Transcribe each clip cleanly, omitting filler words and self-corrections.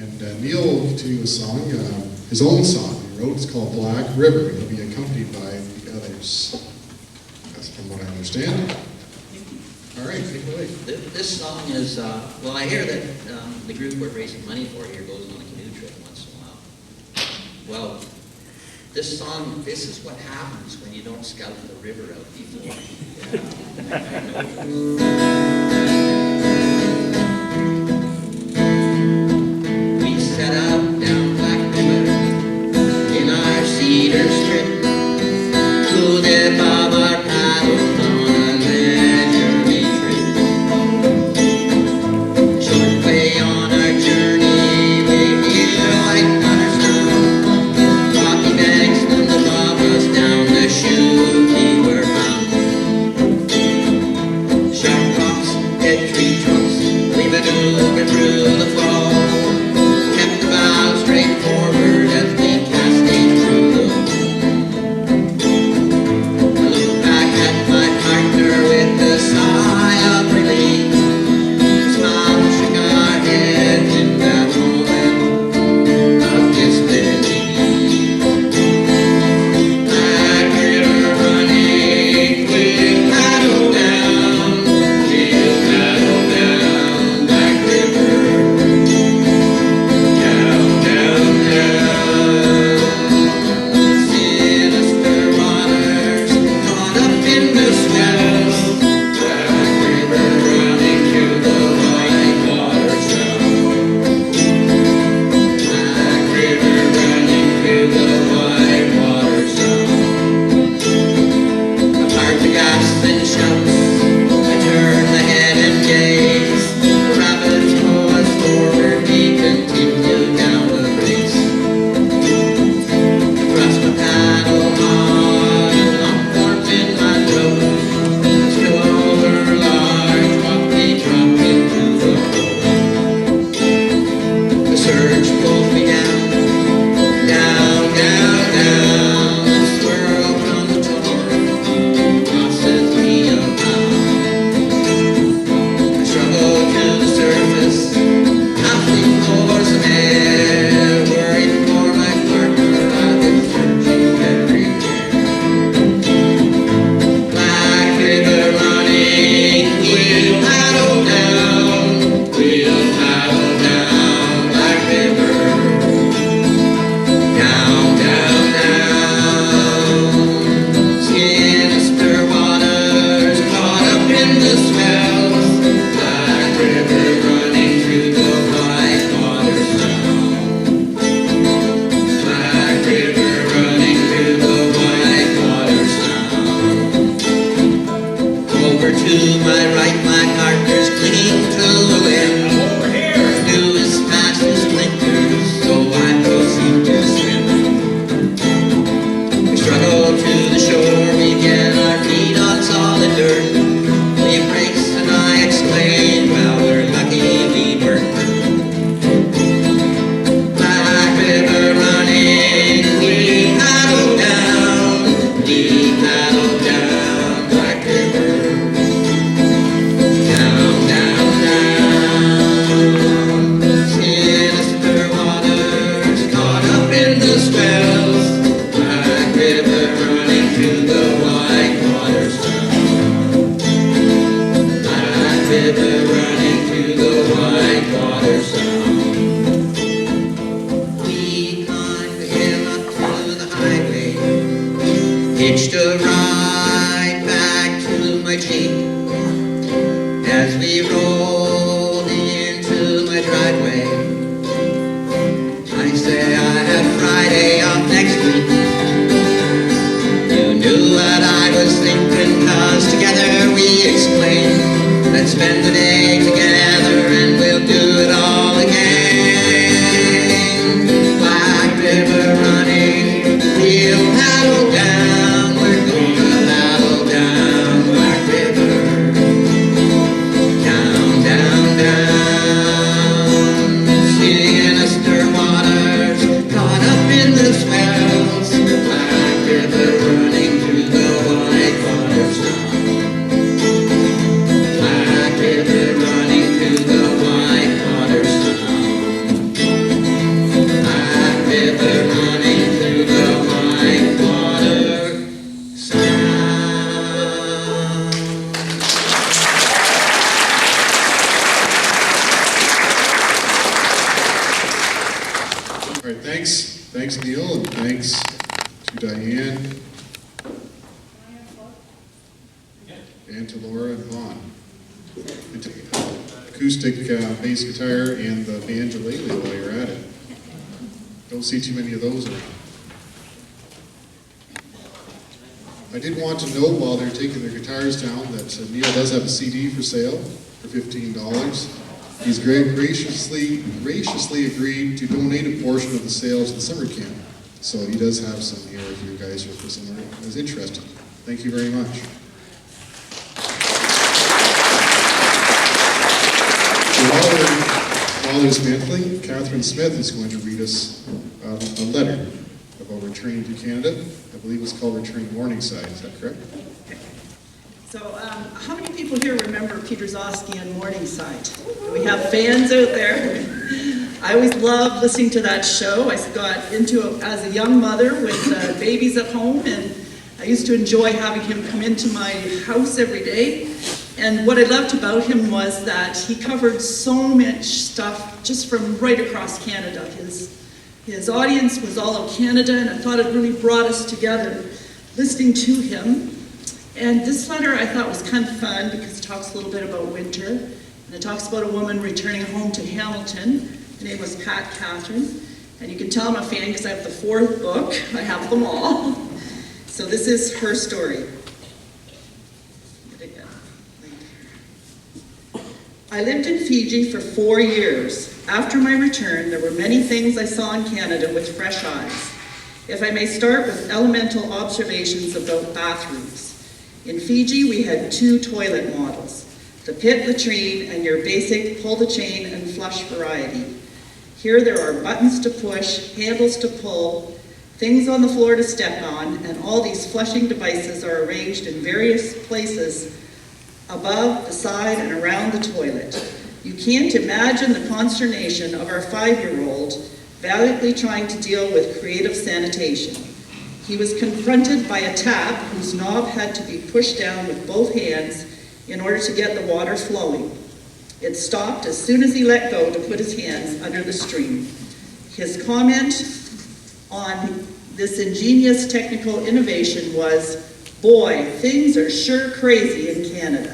And Neil will do a song, his own song he wrote. It's called Black River. He'll be accompanied by the others. That's from what I understand. All right, take it away. This song is, well, I hear that the group we're raising money for here goes on a canoe trip once in a while. Well, this song, this is what happens when you don't scout the river out before. We set out down Black River in our cedar strip to dip of our paddles on a leisurely trip. Short way on our journey, we hear white water sound. Rocky banks and the bobbles down the chute we were bound. Sharp rocks, dead tree trunks, we maneuvered through the fall. Kept the bow straight forward as we cascade through the I look back at my partner with a sigh of relief. A smile shook our heads in that moment of disbelief. Black river running, we'll paddle down. We'll paddle down Black River. Down, down, down. Sinister waters caught up in the swells. Black river running through the white water sound. Black river running through the white water sound. Apart the gasps and shouts, I turn the head and gaze. The rapids pull us forward, we continue down the race. Thrust my paddle hard, lump forms in my throat. Still over large, what we drop into the road. The surge pulls me down, down, down, down. The swirl from the torrent crosses me around. I struggle to the surface, nothing more some air. Worried for my partner, I've been searching everywhere. Black river running, we'll paddle down. We'll paddle down Black River. Down, down, down. Sinister waters caught up in the swells. Black river running through the white water sound. Black river running through the white water sound. Over to my right, my partner's clinging to the limb. Over here. Canoe is fast as splinters, so I proceed to swim. We struggle to the shore, we get our feet on solid dirt. We embrace and I exclaim, well, we're lucky we weren't hurt. Black river running, we paddle down. We paddle down Black River. Down, down, down. Sinister waters caught up in the swells. Black river running through the white water sound. Black river running through the white water sound. We climbed the hill up to the highway, hitched a ride back to my Jeep. As we rolled into my driveway, I say I have Friday off next week. You knew what I was thinking, 'cause together we exclaimed, let's spend the day together and we'll do it all again. Black river running, we'll paddle down. We're gonna paddle down Black River. Down, down, down. Sinister waters caught up in the swells. Black river running through the white water sound. Black river running through Thanks Neil, and thanks to Diane, and to Laura and Vaughn. And to acoustic bass guitar and the banjolele while you're at it. Don't see too many of those around. I did want to note while they're taking their guitars down that Neil does have a CD for sale for $15. He's graciously agreed to donate a portion of the sales to the summer camp. So he does have some here if you guys are for someone who's interested. Thank you very much. While there's mantling, Catherine Smith is going to read us a letter about returning to Canada. I believe it's called Returning Morningside, is that correct? Okay. So how many people here remember Peter Zosky and Morningside? We have fans out there. I always loved listening to that show. I got into it as a young mother with babies at home, and I used to enjoy having him come into my house every day. And what I loved about him was that he covered so much stuff just from right across Canada. His audience was all of Canada, and I thought it really brought us together listening to him. And this letter I thought was kind of fun because it talks a little bit about winter, and it talks about a woman returning home to Hamilton. Her name was Pat Catherine, and you can tell I'm a fan because I have the 4th book. I have them all. So this is her story. I lived in Fiji for 4 years. After my return, there were many things I saw in Canada with fresh eyes. If I may start with elemental observations about bathrooms. In Fiji, we had 2 toilet models, the pit latrine and your basic pull the chain and flush variety. Here there are buttons to push, handles to pull, things on the floor to step on, and all these flushing devices are arranged in various places above, the side, and around the toilet. You can't imagine the consternation of our 5-year-old valiantly trying to deal with creative sanitation. He was confronted by a tap whose knob had to be pushed down with both hands in order to get the water flowing. It stopped as soon as he let go to put his hands under the stream. His comment on this ingenious technical innovation was, "Boy, things are sure crazy in Canada."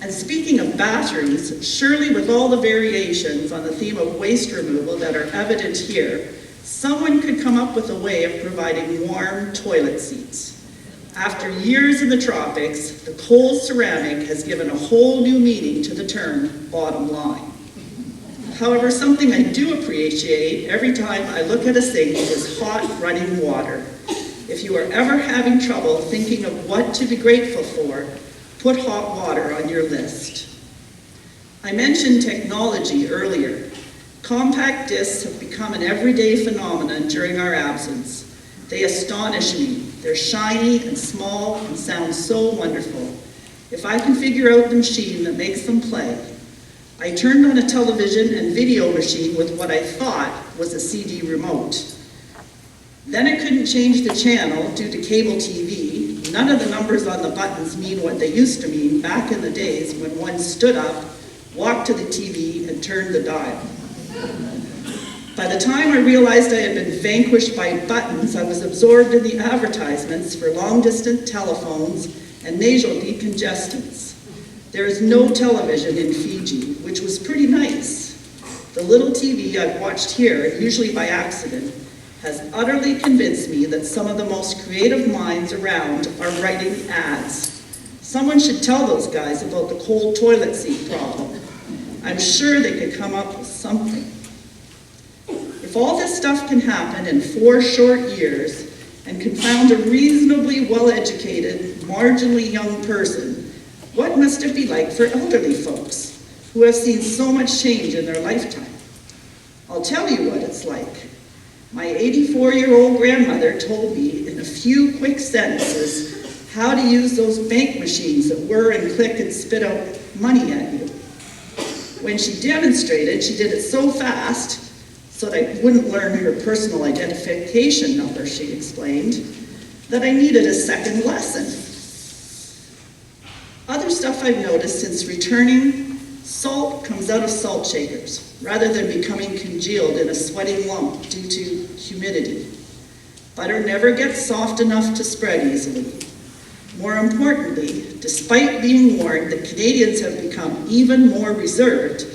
And speaking of bathrooms, surely with all the variations on the theme of waste removal that are evident here, someone could come up with a way of providing warm toilet seats. After years in the tropics, the cold ceramic has given a whole new meaning to the term bottom line. However, something I do appreciate every time I look at a sink is hot running water. If you are ever having trouble thinking of what to be grateful for, put hot water on your list. I mentioned technology earlier. Compact discs have become an everyday phenomenon during our absence. They astonish me. They're shiny and small and sound so wonderful. If I can figure out the machine that makes them play. I turned on a television and video machine with what I thought was a CD remote. Then I couldn't change the channel due to cable TV. None of the numbers on the buttons mean what they used to mean back in the days when one stood up, walked to the TV, and turned the dial. By the time I realized I had been vanquished by buttons, I was absorbed in the advertisements for long-distance telephones and nasal decongestants. There is no television in Fiji, which was pretty nice. The little TV I've watched here, usually by accident, has utterly convinced me that some of the most creative minds around are writing ads. Someone should tell those guys about the cold toilet seat problem. I'm sure they could come up with something. If all this stuff can happen in 4 short years and confound a reasonably well-educated, marginally young person, what must it be like for elderly folks who have seen so much change in their lifetime? I'll tell you what it's like. My 84-year-old grandmother told me in a few quick sentences how to use those bank machines that whir and click and spit out money at you. When she demonstrated, she did it so fast so that I wouldn't learn her personal identification number, she explained, that I needed a second lesson. Other stuff I've noticed since returning Salt comes out of salt shakers, rather than becoming congealed in a sweating lump due to humidity. Butter never gets soft enough to spread easily. More importantly, despite being warned that Canadians have become even more reserved,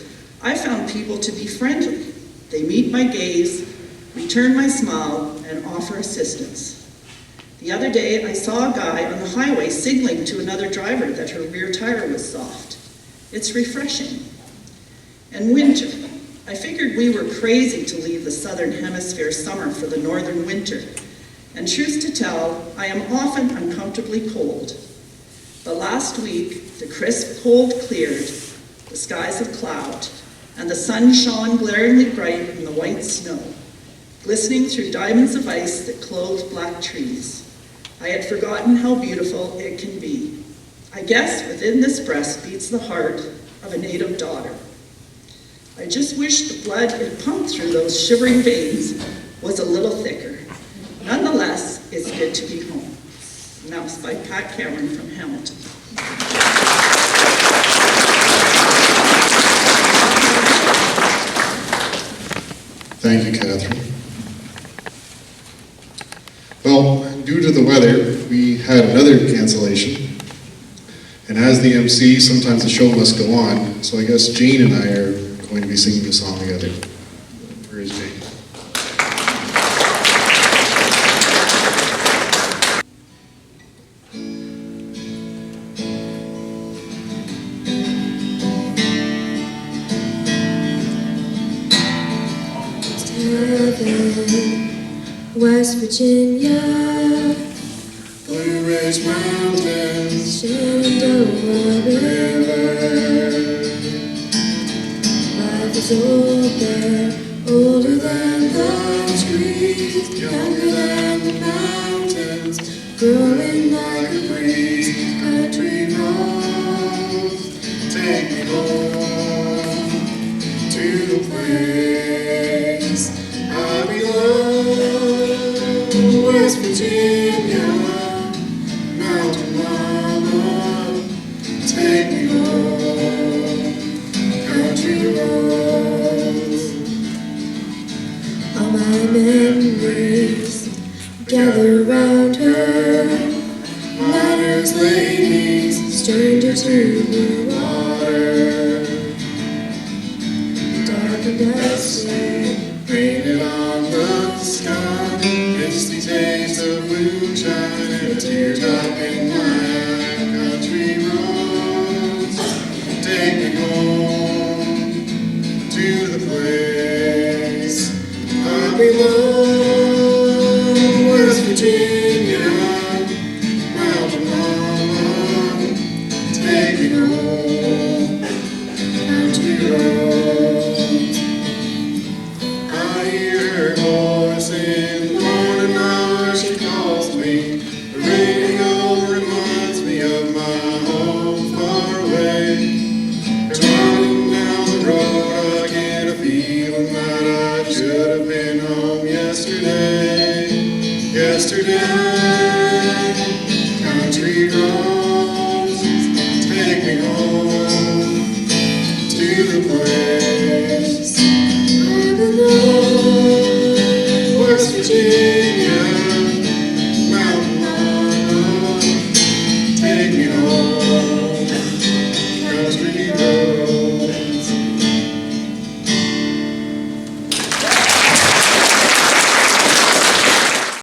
I found people to be friendly. They meet my gaze, return my smile, and offer assistance. The other day, I saw a guy on the highway signaling to another driver that her rear tire was soft. It's refreshing. And winter. I figured we were crazy to leave the southern hemisphere summer for the northern winter. And truth to tell, I am often uncomfortably cold. But last week, the crisp cold cleared, the skies have cloud, and the sun shone glaringly bright in the white snow, glistening through diamonds of ice that clothed black trees. I had forgotten how beautiful it can be. I guess within this breast beats the heart of a native daughter. I just wish the blood it pumped through those shivering veins was a little thicker. Nonetheless, it's good to be home. Now it's by Pat Cameron from Hamilton. Thank you, Catherine. Well, due to the weather, we had another cancellation. And as the MC, sometimes the show must go on. So I guess Jane and I are going to be singing the song together. Where is Jane? West Virginia, Blue Ridge Mountains, Shenandoah River. Life is old there, older than the trees, younger than the mountains, growing like a breeze. Country roads, take me home to the place I belong. West Virginia, mountain mama, take me home. Country roads, all my memories gather around her. Miners, ladies, stranger to the water. Dark and dusty, painted on the sky. Misty taste of moonshine and a teardrop in my eye. Country roads, take me home to the place I belong. West Virginia, mountain mama, take me home. Country roads, I hear her voice in the morning hour. She calls me. The radio reminds me of my home far away. Driving down the road, I get a feeling that I should have been home yesterday. Country roads, take me home to the place I belong. West Virginia.